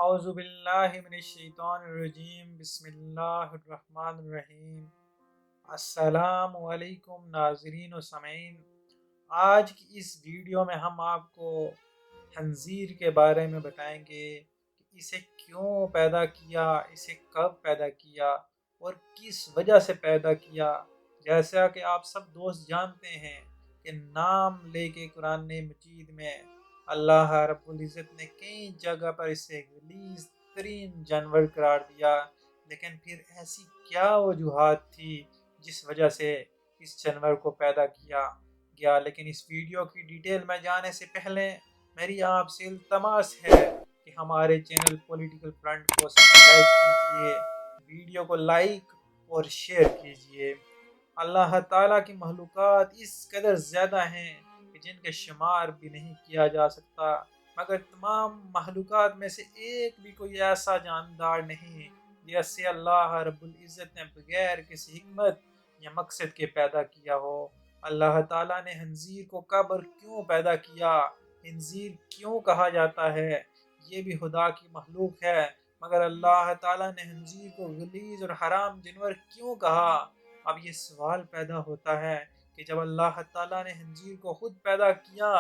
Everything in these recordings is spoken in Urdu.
اعوذ باللہ من الشیطان الرجیم، بسم اللہ الرحمن الرحیم۔ السلام علیکم ناظرین و سامعین۔ آج کی اس ویڈیو میں ہم آپ کو خنزیر کے بارے میں بتائیں گے کہ اسے کیوں پیدا کیا، اسے کب پیدا کیا اور کس وجہ سے پیدا کیا۔ جیسا کہ آپ سب دوست جانتے ہیں کہ نام لے کے قرآن مجید میں اللہ رب العزت نے کئی جگہ پر اسے غلیظ ترین جانور قرار دیا، لیکن پھر ایسی کیا وجوہات تھی جس وجہ سے اس جانور کو پیدا کیا گیا۔ لیکن اس ویڈیو کی ڈیٹیل میں جانے سے پہلے میری آپ سے التماس ہے کہ ہمارے چینل پولیٹیکل فرنٹ کو سبسکرائب کیجئے، ویڈیو کو لائک اور شیئر کیجئے۔ اللہ تعالیٰ کی مخلوقات اس قدر زیادہ ہیں کہ جن کے شمار بھی نہیں کیا جا سکتا، مگر تمام مخلوقات میں سے ایک بھی کوئی ایسا جاندار نہیں جیسے اللہ رب العزت نے بغیر کسی حکمت یا مقصد کے پیدا کیا ہو۔ اللہ تعالیٰ نے خنزیر کو کب اور کیوں پیدا کیا، خنزیر کیوں کہا جاتا ہے، یہ بھی خدا کی مخلوق ہے، مگر اللہ تعالیٰ نے خنزیر کو غلیظ اور حرام جانور کیوں کہا۔ اب یہ سوال پیدا ہوتا ہے کہ جب اللہ تعالیٰ نے خنزیر کو خود پیدا کیا،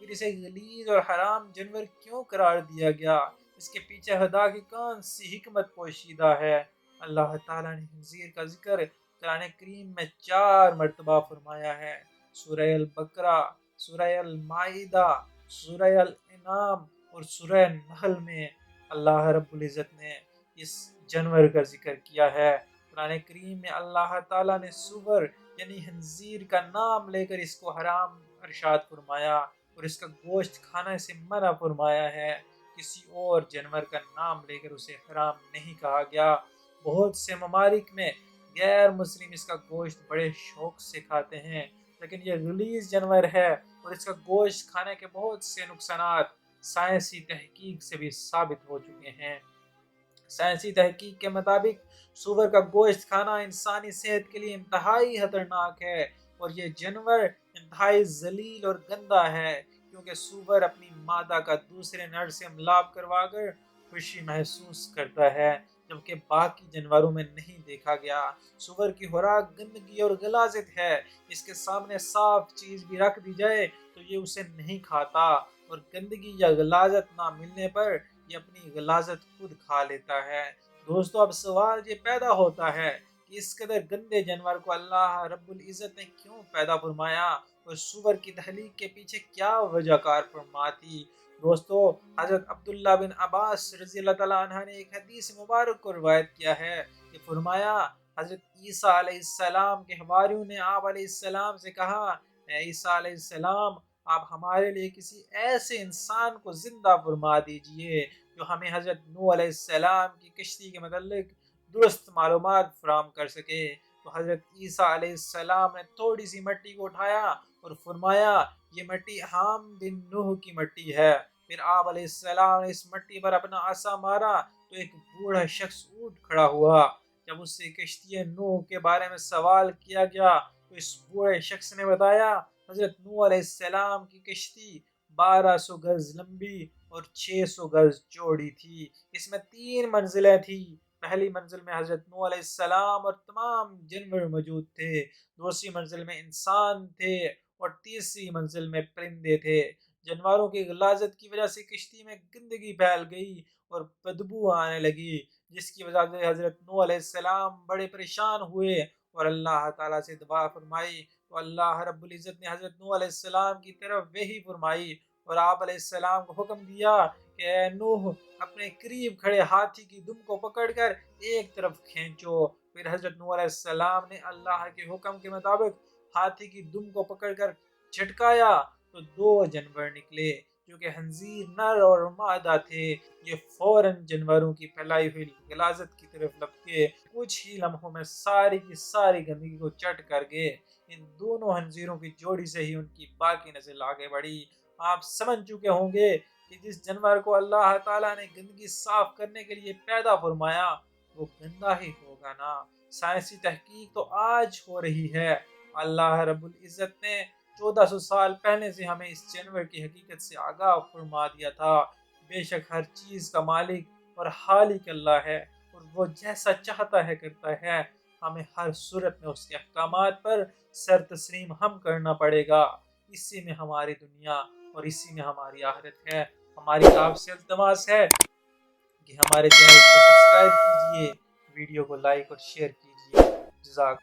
پھر اسے غلیظ اور حرام جانور کیوں قرار دیا گیا؟ اس کے پیچھے خدا کی کون سی حکمت پوشیدہ ہے؟ اللہ تعالیٰ نے خنزیر کا ذکر قرآن کریم میں 4 مرتبہ فرمایا ہے۔ سورہ البقرہ، سورہ المائدہ، سورہ الانعام اور سورہ نحل میں اللہ رب العزت نے اس جانور کا ذکر کیا ہے۔ قرآن کریم میں اللہ تعالیٰ نے سور یعنی خنزیر کا نام لے کر اس کو حرام ارشاد فرمایا اور اس کا گوشت کھانے سے منع فرمایا ہے۔ کسی اور جانور کا نام لے کر اسے حرام نہیں کہا گیا۔ بہت سے ممالک میں غیر مسلم اس کا گوشت بڑے شوق سے کھاتے ہیں، لیکن یہ غلیظ جانور ہے اور اس کا گوشت کھانے کے بہت سے نقصانات سائنسی تحقیق سے بھی ثابت ہو چکے ہیں۔ سائنسی تحقیق کے مطابق سور کا گوشت کھانا انسانی صحت کے لیے انتہائی خطرناک ہے، اور یہ جانور انتہائی ذلیل اور گندا ہے، کیونکہ سور اپنی مادہ کا دوسرے نر سے ملاپ کروا کر خوشی محسوس کرتا ہے، جبکہ باقی جانوروں میں نہیں دیکھا گیا۔ سور کی خوراک گندگی اور غلاظت ہے، اس کے سامنے صاف چیز بھی رکھ دی جائے تو یہ اسے نہیں کھاتا، اور گندگی یا غلاظت نہ ملنے پر یہ اپنی غلاظت خود کھا لیتا ہے۔ دوستو، اب سوال یہ پیدا ہوتا ہے کہ اس قدر گندے جانور کو اللہ رب العزت نے کیوں پیدا فرمایا، اور سور کی تخلیق کے پیچھے کیا وجہ کار فرما تھی؟ دوستو، حضرت عبداللہ بن عباس رضی اللہ تعالیٰ عنہ نے ایک حدیث مبارک کو روایت کیا ہے کہ فرمایا، حضرت عیسیٰ علیہ السلام کے حواریوں نے آپ علیہ السلام سے کہا، اے عیسیٰ علیہ السلام، آپ ہمارے لیے کسی ایسے انسان کو زندہ فرما دیجئے جو ہمیں حضرت نوح علیہ السلام کی کشتی کے متعلق درست معلومات فراہم کر سکے۔ تو حضرت عیسیٰ علیہ السلام نے تھوڑی سی مٹی کو اٹھایا اور فرمایا، یہ مٹی حام بن نوح کی مٹی ہے۔ پھر آپ علیہ السلام نے اس مٹی پر اپنا عصا مارا تو ایک بوڑھا شخص اٹھ کھڑا ہوا۔ جب اس سے کشتی نوح کے بارے میں سوال کیا گیا تو اس بوڑھے شخص نے بتایا، حضرت نوح علیہ السلام کی کشتی 1200 گز لمبی اور 600 گز چوڑی تھی۔ اس میں 3 منزلیں تھیں۔ پہلی منزل میں حضرت نوح علیہ السلام اور تمام جانور موجود تھے، دوسری منزل میں انسان تھے، اور تیسری منزل میں پرندے تھے۔ جانوروں کی غلاظت کی وجہ سے کشتی میں گندگی پھیل گئی اور بدبو آنے لگی، جس کی وجہ سے حضرت نوح علیہ السلام بڑے پریشان ہوئے اور اللہ تعالیٰ سے دعا فرمائی، تو اللہ رب العزت نے حضرت نوح علیہ السلام کی طرف وحی فرمائی اور آپ علیہ السلام کو حکم دیا کہ اے نوح، اپنے قریب کھڑے ہاتھی کی دم کو پکڑ کر ایک طرف کھینچو۔ پھر حضرت نوح علیہ السلام نے اللہ کے حکم کے مطابق ہاتھی کی دم کو پکڑ کر جھٹکایا تو 2 جانور نکلے جو کہ خنزیر نر اور مادہ تھے۔ یہ فوراً جانوروں کی پھیلائی ہوئی غلاظت کی طرف لپکے، کچھ ہی لمحوں میں ساری کی ساری گندگی کو چٹ کر گئے۔ ان دونوں خنزیروں کی جوڑی سے ہی ان کی باقی نسل آگے بڑھی۔ آپ سمجھ چکے ہوں گے کہ جس جانور کو اللہ تعالیٰ نے گندگی صاف کرنے کے لیے پیدا فرمایا وہ گندا ہی ہوگا نا۔ سائنسی تحقیق تو آج ہو رہی ہے۔ اللہ رب العزت نے 1400 سال پہلے سے ہمیں اس جانور کی حقیقت سے آگاہ فرما دیا تھا۔ بے شک ہر چیز کا مالک اور خالق اللہ ہے، اور وہ جیسا چاہتا ہے کرتا ہے۔ ہمیں ہر صورت میں اس کے احکامات پر سر تسلیم ہم کرنا پڑے گا۔ اسی میں ہماری دنیا اور اسی میں ہماری آخرت ہے۔ ہماری آپ سے التماس ہے کہ ہمارے چینل کو سبسکرائب کیجئے، ویڈیو کو لائک اور شیئر کیجئے۔ جزاک